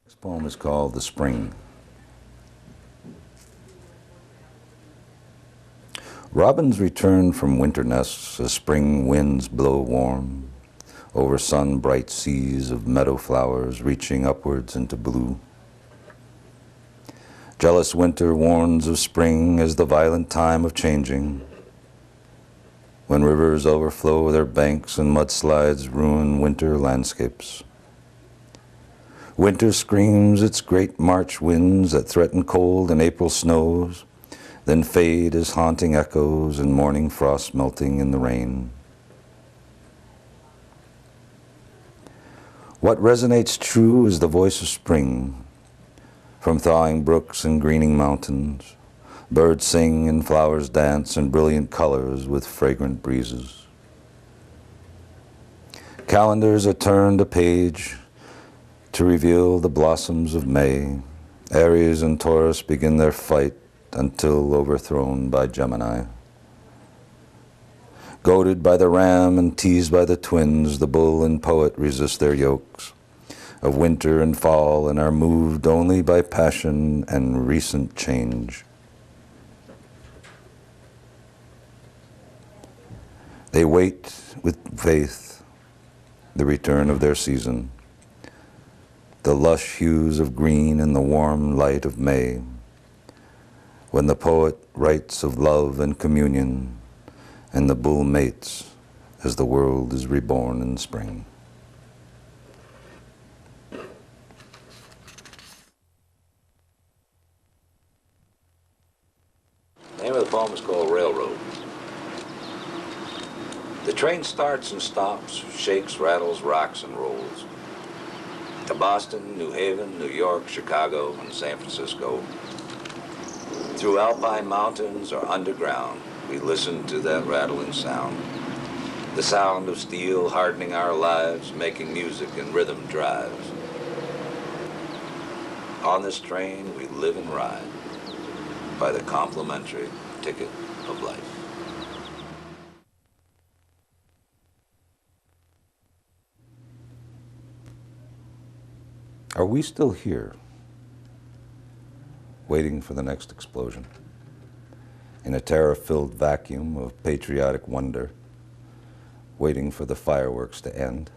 This poem is called The Spring. Robins return from winter nests as spring winds blow warm over sun-bright seas of meadow flowers reaching upwards into blue. Jealous winter warns of spring as the violent time of changing, when rivers overflow their banks and mudslides ruin winter landscapes. Winter screams its great March winds that threaten cold and April snows, then fade as haunting echoes and morning frost melting in the rain. What resonates true is the voice of spring, from thawing brooks and greening mountains. Birds sing and flowers dance in brilliant colors with fragrant breezes. Calendars are turned a page to reveal the blossoms of May. Aries and Taurus begin their fight until overthrown by Gemini. Goaded by the ram and teased by the twins, the bull and poet resist their yokes of winter and fall and are moved only by passion and recent change. They wait with faith the return of their season, the lush hues of green and the warm light of May, when the poet writes of love and communion, and the bull mates as the world is reborn in spring. The name of the poem is called Railroad. The train starts and stops, shakes, rattles, rocks, and rolls. To Boston, New Haven, New York, Chicago, and San Francisco. Through alpine mountains or underground, we listen to that rattling sound. The sound of steel hardening our lives, making music and rhythm drives. On this train, we live and ride by the complimentary ticket of life. Are we still here, waiting for the next explosion, in a terror-filled vacuum of patriotic wonder, waiting for the fireworks to end?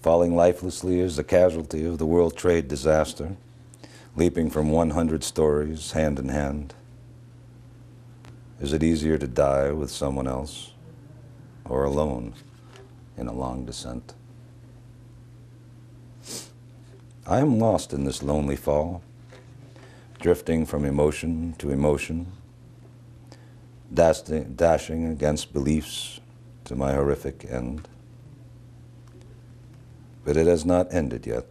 Falling lifelessly as a casualty of the World Trade disaster, leaping from 100 stories hand in hand. Is it easier to die with someone else or alone in a long descent? I am lost in this lonely fall, drifting from emotion to emotion, dashing against beliefs to my horrific end. But it has not ended yet.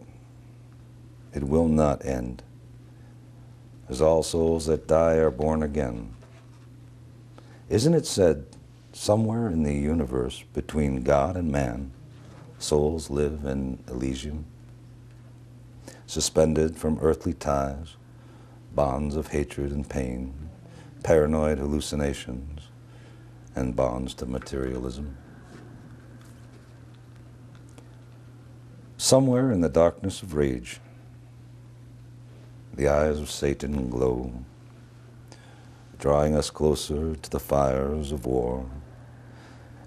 It will not end, as all souls that die are born again. Isn't it said, somewhere in the universe between God and man, souls live in Elysium? Suspended from earthly ties, bonds of hatred and pain, paranoid hallucinations, and bonds to materialism. Somewhere in the darkness of rage, the eyes of Satan glow, drawing us closer to the fires of war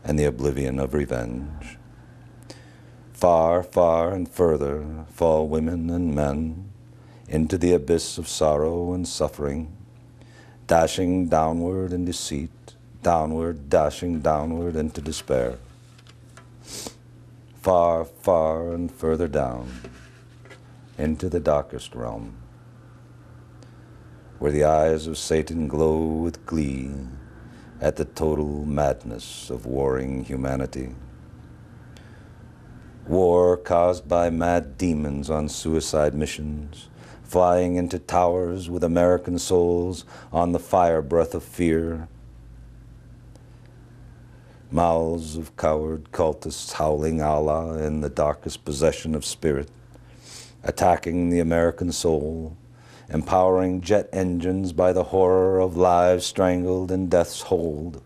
and the oblivion of revenge. Far, far and further fall women and men into the abyss of sorrow and suffering, dashing downward in deceit, downward, dashing downward into despair. far, far and further down into the darkest realm, where the eyes of Satan glow with glee at the total madness of warring humanity. War caused by mad demons on suicide missions, flying into towers with American souls on the fire breath of fear. Mouths of coward cultists howling Allah in the darkest possession of spirit, attacking the American soul, empowering jet engines by the horror of lives strangled in death's hold.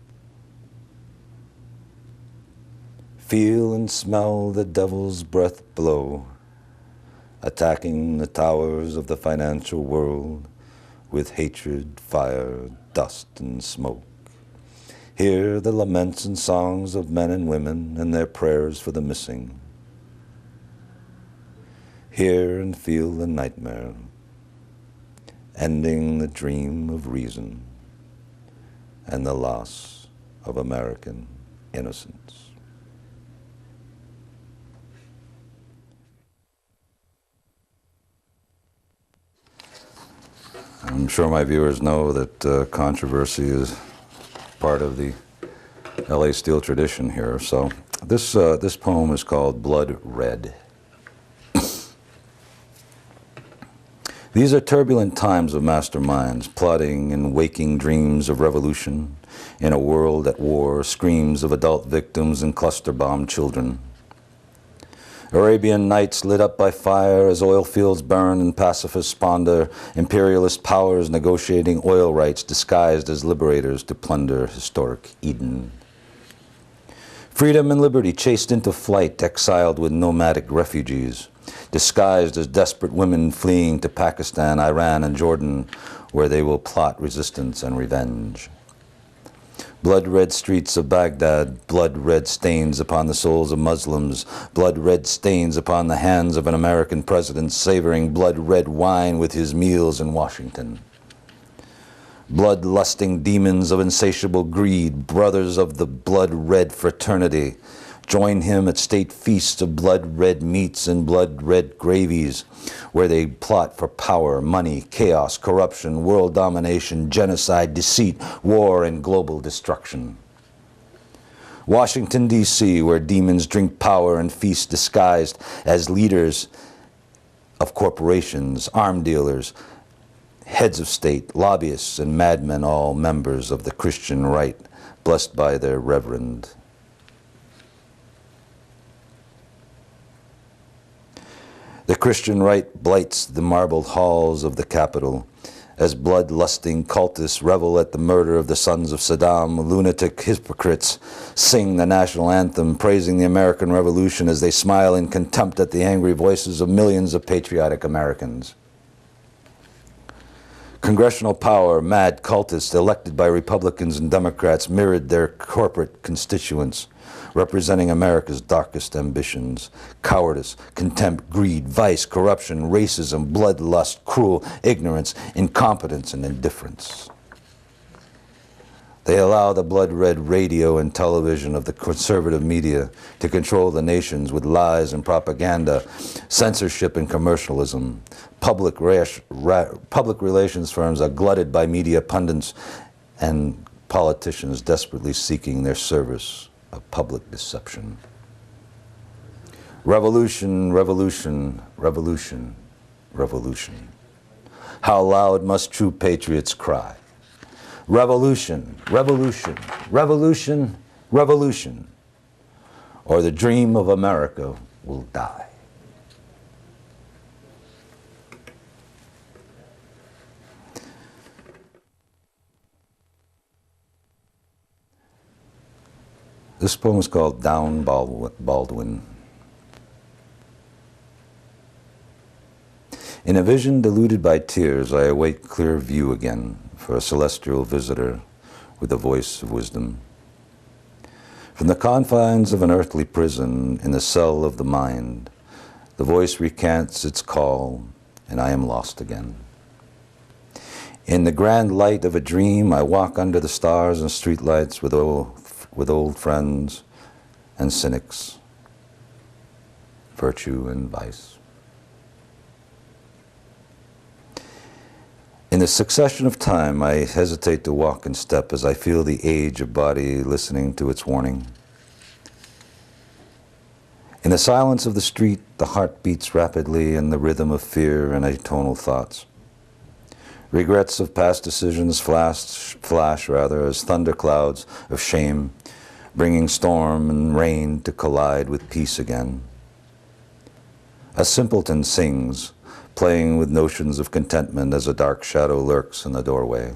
Feel and smell the devil's breath blow, attacking the towers of the financial world with hatred, fire, dust, and smoke. Hear the laments and songs of men and women and their prayers for the missing. Hear and feel the nightmare, ending the dream of reason and the loss of American innocence. I'm sure my viewers know that controversy is part of the L.A.Steel tradition here. So this poem is called Blood Red. These are turbulent times of masterminds, plotting and waking dreams of revolution in a world at war, screams of adult victims and cluster-bombed children. Arabian nights lit up by fire as oil fields burn and pacifists ponder, imperialist powers negotiating oil rights disguised as liberators to plunder historic Eden. Freedom and liberty chased into flight, exiled with nomadic refugees, disguised as desperate women fleeing to Pakistan, Iran, and Jordan, where they will plot resistance and revenge. Blood-red streets of Baghdad, blood-red stains upon the souls of Muslims, blood-red stains upon the hands of an American president savoring blood-red wine with his meals in Washington. Blood-lusting demons of insatiable greed, brothers of the blood-red fraternity, join him at state feasts of blood-red meats and blood-red gravies, where they plot for power, money, chaos, corruption, world domination, genocide, deceit, war, and global destruction. Washington, D.C., where demons drink power and feast disguised as leaders of corporations, arm dealers, heads of state, lobbyists, and madmen, all members of the Christian right, blessed by their reverend. The Christian right blights the marbled halls of the Capitol as blood-lusting cultists revel at the murder of the sons of Saddam. Lunatic hypocrites sing the national anthem, praising the American Revolution as they smile in contempt at the angry voices of millions of patriotic Americans. Congressional power, mad cultists elected by Republicans and Democrats mirrored their corporate constituents, representing America's darkest ambitions: cowardice, contempt, greed, vice, corruption, racism, bloodlust, cruel ignorance, incompetence, and indifference. They allow the blood-red radio and television of the conservative media to control the nations with lies and propaganda, censorship and commercialism. Public relations firms are glutted by media pundits and politicians desperately seeking their service of public deception. Revolution, revolution, revolution, revolution. How loud must true patriots cry? Revolution, revolution, revolution, revolution, or the dream of America will die. This poem is called Down Baldwin. In a vision deluded by tears, I await clear view again for a celestial visitor with the voice of wisdom. From the confines of an earthly prison in the cell of the mind, the voice recants its call, and I am lost again. In the grand light of a dream, I walk under the stars and streetlights with old friends and cynics. virtue and vice. In the succession of time, I hesitate to walk in step as I feel the age of body listening to its warning. In the silence of the street, the heart beats rapidly in the rhythm of fear and atonal thoughts. Regrets of past decisions flash as thunderclouds of shame, bringing storm and rain to collide with peace again. A simpleton sings, playing with notions of contentment as a dark shadow lurks in the doorway.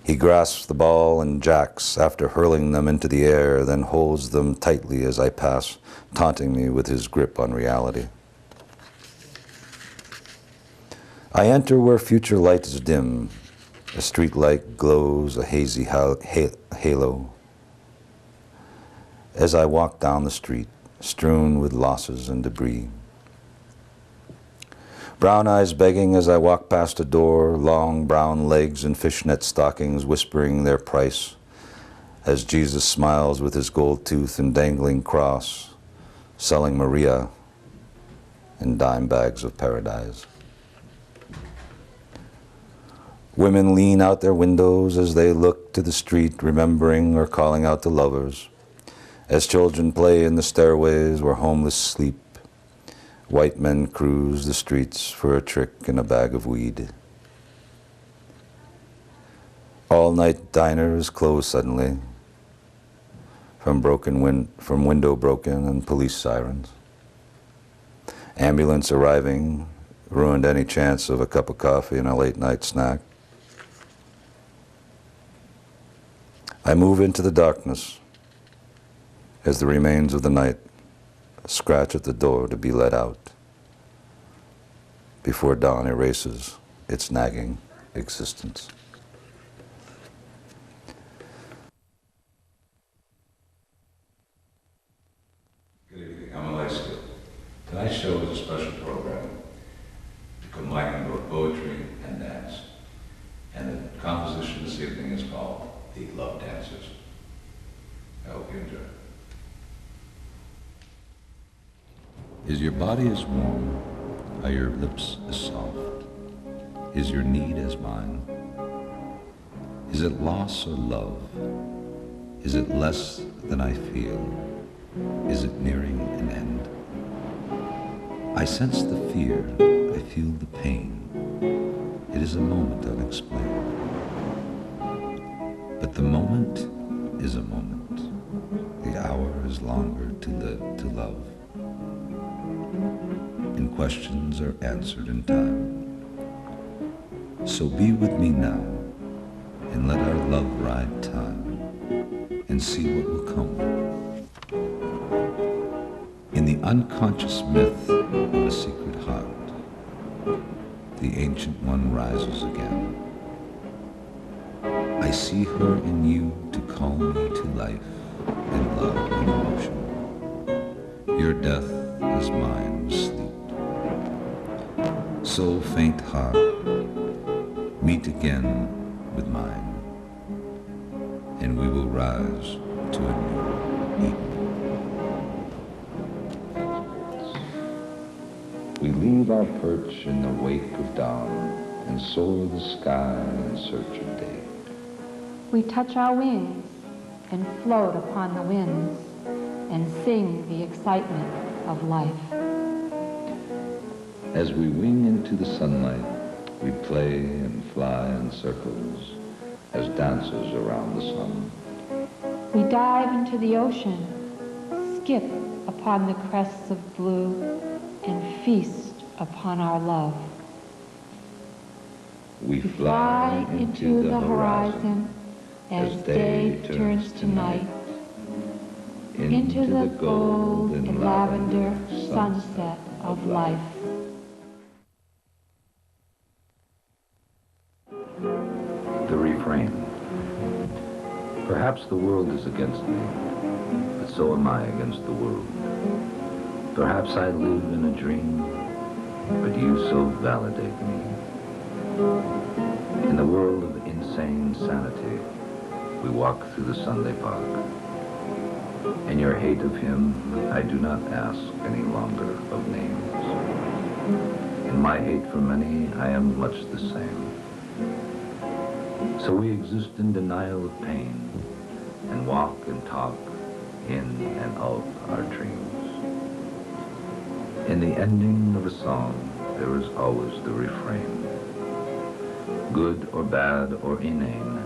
He grasps the ball and jacks after hurling them into the air, then holds them tightly as I pass, taunting me with his grip on reality. I enter where future light is dim. A street light glows a hazy halo. As I walk down the street, strewn with losses and debris. Brown eyes begging as I walk past a door, long brown legs in fishnet stockings whispering their price, as Jesus smiles with his gold tooth and dangling cross, selling Maria in dime bags of paradise. Women lean out their windows as they look to the street, remembering or calling out to lovers, as children play in the stairways where homeless sleep. White men cruise the streets for a trick and a bag of weed. All-night diners close suddenly from window broken and police sirens. Ambulance arriving ruined any chance of a cup of coffee and a late-night snack. I move into the darkness as the remains of the night scratch at the door to be let out before dawn erases its nagging existence. Good evening, I'm L.A.Steel. Tonight's show is a special program combining both poetry and dance. And the composition this evening is called The Love Dancers. I hope you enjoy it. Is your body as warm? Are your lips as soft? Is your need as mine? Is it loss or love? Is it less than I feel? Is it nearing an end? I sense the fear, I feel the pain. It is a moment unexplained. But the moment is a moment. The hour is longer to live, to love. And questions are answered in time. So be with me now, and let our love ride time, and see what will come. In the unconscious myth of a secret heart, the ancient one rises again. I see her in you to call me to life, in love and emotion. Your death is mine, sleep. So faint heart, meet again with mine, and we will rise to a new Eden. We leave our perch in the wake of dawn and soar the sky in search of day. We touch our wings and float upon the winds and sing the excitement of life. As we wing into the sunlight, we play and fly in circles as dancers around the sun. We dive into the ocean, skip upon the crests of blue, and feast upon our love. We fly into the horizon as day turns to night, into the gold and lavender sunset of life. The refrain. Perhaps the world is against me, but so am I against the world. Perhaps I live in a dream, but you so validate me. In the world of insane sanity, we walk through the Sunday park. In your hate of him, I do not ask any longer of names. In my hate for many, I am much the same. So we exist in denial of pain, and walk and talk in and of our dreams. In the ending of a song, there is always the refrain. Good or bad or inane,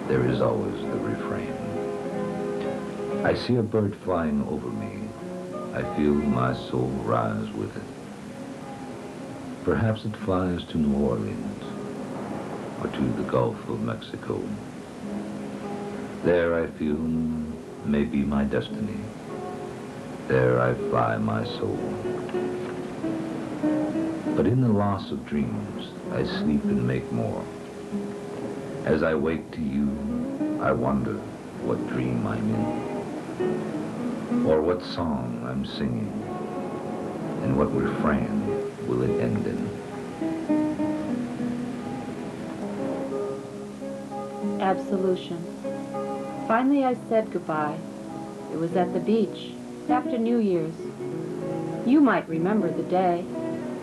there is always the refrain. I see a bird flying over me. I feel my soul rise with it. Perhaps it flies to New Orleans or to the Gulf of Mexico. There I feel may be my destiny. There I fly my soul. But in the loss of dreams, I sleep and make more. As I wake to you, I wonder what dream I'm in, or what song I'm singing, and what refrain will it end in. Absolution. Finally I said goodbye. It was at the beach, after New Year's. You might remember the day.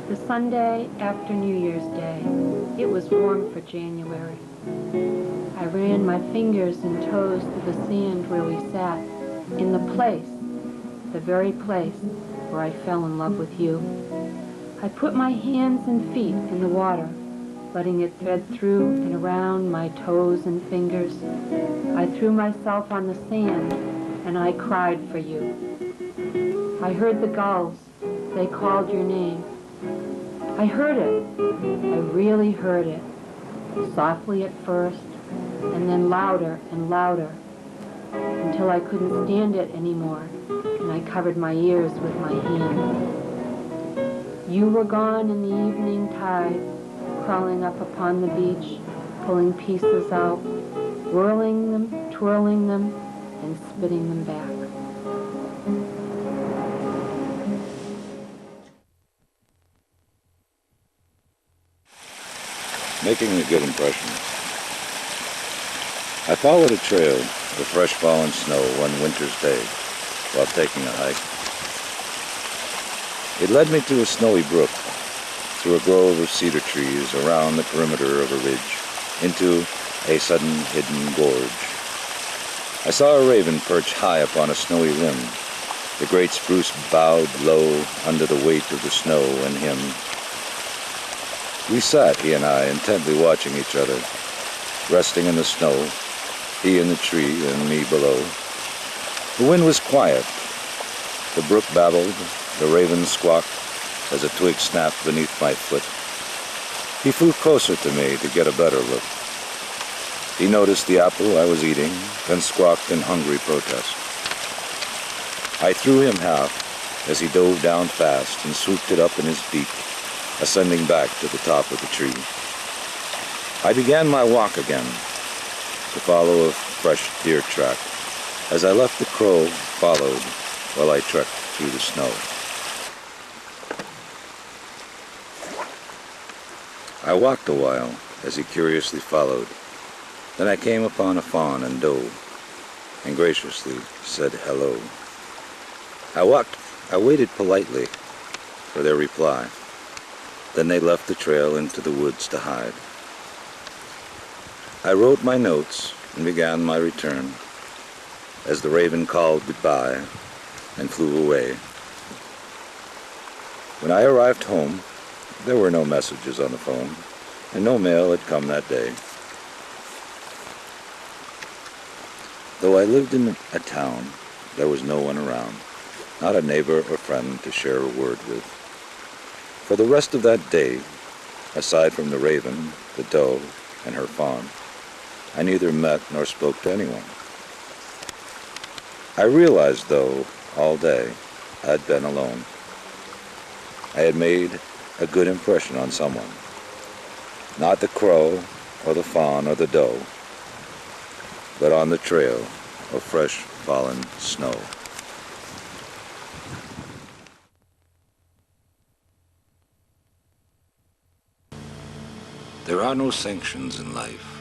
The Sunday after New Year's Day. It was warm for January. I ran my fingers and toes through the sand where we sat, in the place, the very place where I fell in love with you. I put my hands and feet in the water, letting it thread through and around my toes and fingers. I threw myself on the sand, and I cried for you. I heard the gulls. They called your name. I heard it. I really heard it. Softly at first, and then louder and louder, until I couldn't stand it anymore, and I covered my ears with my hand. You were gone in the evening tide, crawling up upon the beach, pulling pieces out, whirling them, twirling them, and spitting them back. Making a good impression. I followed a trail of fresh fallen snow one winter's day while taking a hike. It led me to a snowy brook, through a grove of cedar trees, around the perimeter of a ridge, into a sudden hidden gorge. I saw a raven perch high upon a snowy limb. The great spruce bowed low under the weight of the snow and him. We sat, he and I, intently watching each other, resting in the snow, he in the tree and me below. The wind was quiet. The brook babbled, the raven squawked as a twig snapped beneath my foot. He flew closer to me to get a better look. He noticed the apple I was eating, then squawked in hungry protest. I threw him half as he dove down fast and swooped it up in his beak, ascending back to the top of the tree. I began my walk again, to follow a fresh deer track. As I left, the crow followed while I trekked through the snow. I walked a while as he curiously followed. Then I came upon a fawn and doe, and graciously said hello. I waited politely for their reply. Then they left the trail into the woods to hide. I wrote my notes and began my return as the raven called goodbye and flew away. When I arrived home, there were no messages on the phone, and no mail had come that day. Though I lived in a town, there was no one around, not a neighbor or friend to share a word with. For the rest of that day, aside from the raven, the doe, and her fawn, I neither met nor spoke to anyone. I realized, though, all day, I'd been alone. I had made a good impression on someone. Not the crow, or the fawn, or the doe, but on the trail of fresh fallen snow. There are no sanctions in life.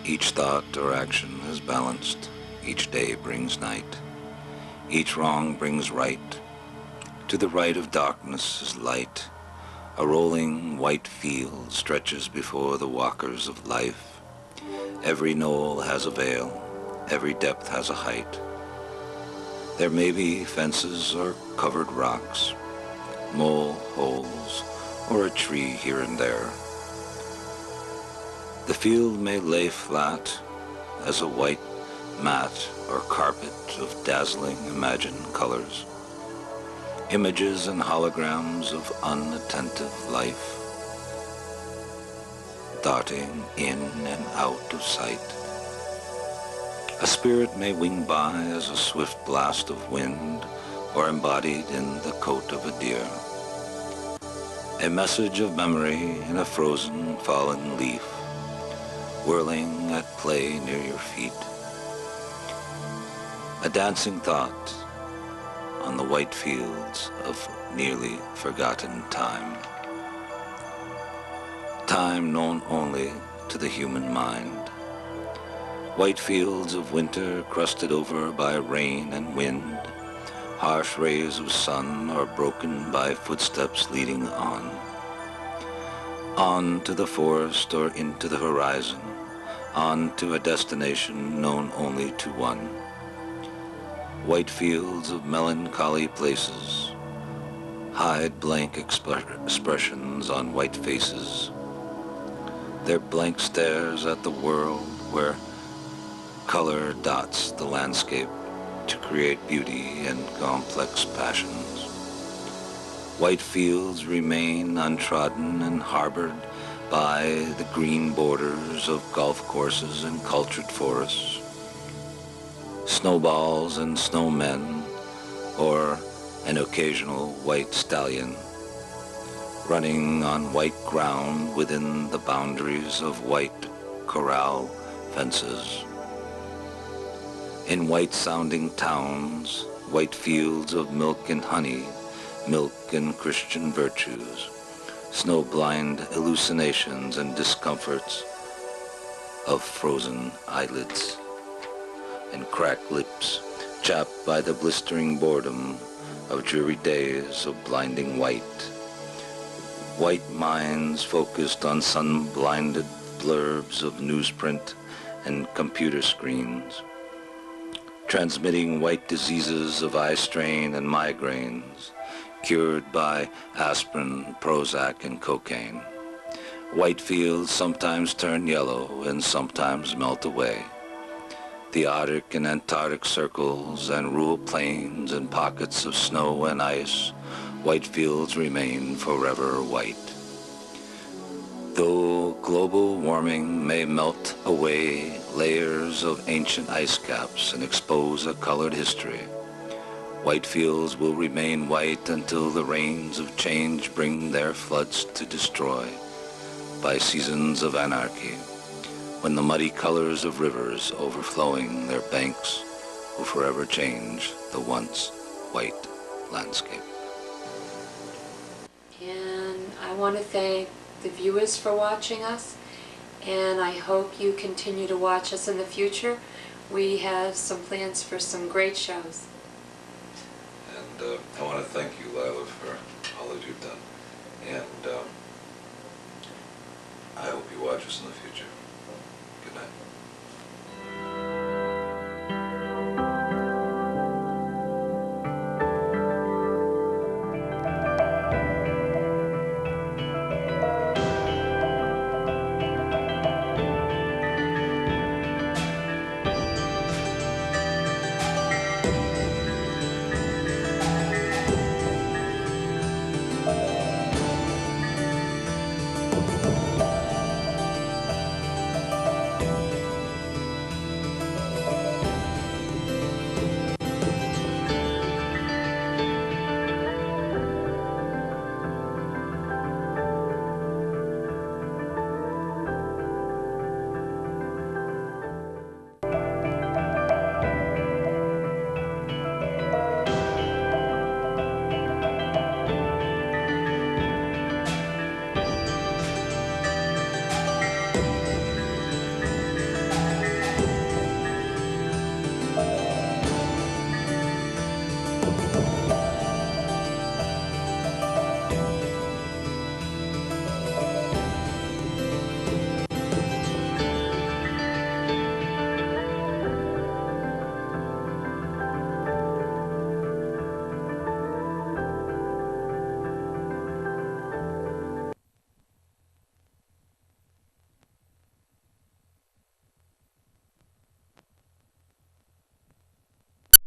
Each thought or action is balanced. Each day brings night. Each wrong brings right. To the right of darkness is light. A rolling white field stretches before the walkers of life. Every knoll has a vale, every depth has a height. There may be fences or covered rocks, mole holes, or a tree here and there. The field may lay flat as a white mat or carpet of dazzling imagined colors, images and holograms of unattentive life, darting in and out of sight. A spirit may wing by as a swift blast of wind, or embodied in the coat of a deer. A message of memory in a frozen fallen leaf, whirling at play near your feet. A dancing thought on the white fields of nearly forgotten time. Time known only to the human mind. White fields of winter crusted over by rain and wind, harsh rays of sun are broken by footsteps leading on. On to the forest or into the horizon, on to a destination known only to one. White fields of melancholy places hide blank expressions on white faces. Their blank stares at the world where color dots the landscape to create beauty and complex passions. White fields remain untrodden and harbored by the green borders of golf courses and cultured forests. Snowballs and snowmen, or an occasional white stallion, running on white ground within the boundaries of white corral fences. In white-sounding towns, white fields of milk and honey, milk and Christian virtues, snow-blind hallucinations and discomforts of frozen eyelids and cracked lips, chapped by the blistering boredom of dreary days of blinding white. White minds focused on sun-blinded blurbs of newsprint and computer screens, transmitting white diseases of eye strain and migraines, cured by aspirin, Prozac, and cocaine. White fields sometimes turn yellow and sometimes melt away. The Arctic and Antarctic circles and rural plains and pockets of snow and ice, white fields remain forever white. Though global warming may melt away layers of ancient ice caps and expose a colored history, white fields will remain white until the rains of change bring their floods to destroy, by seasons of anarchy, when the muddy colors of rivers overflowing their banks will forever change the once white landscape. And I want to thank the viewers for watching us, and I hope you continue to watch us in the future. We have some plans for some great shows. And I want to thank you, Lila, for all that you've done.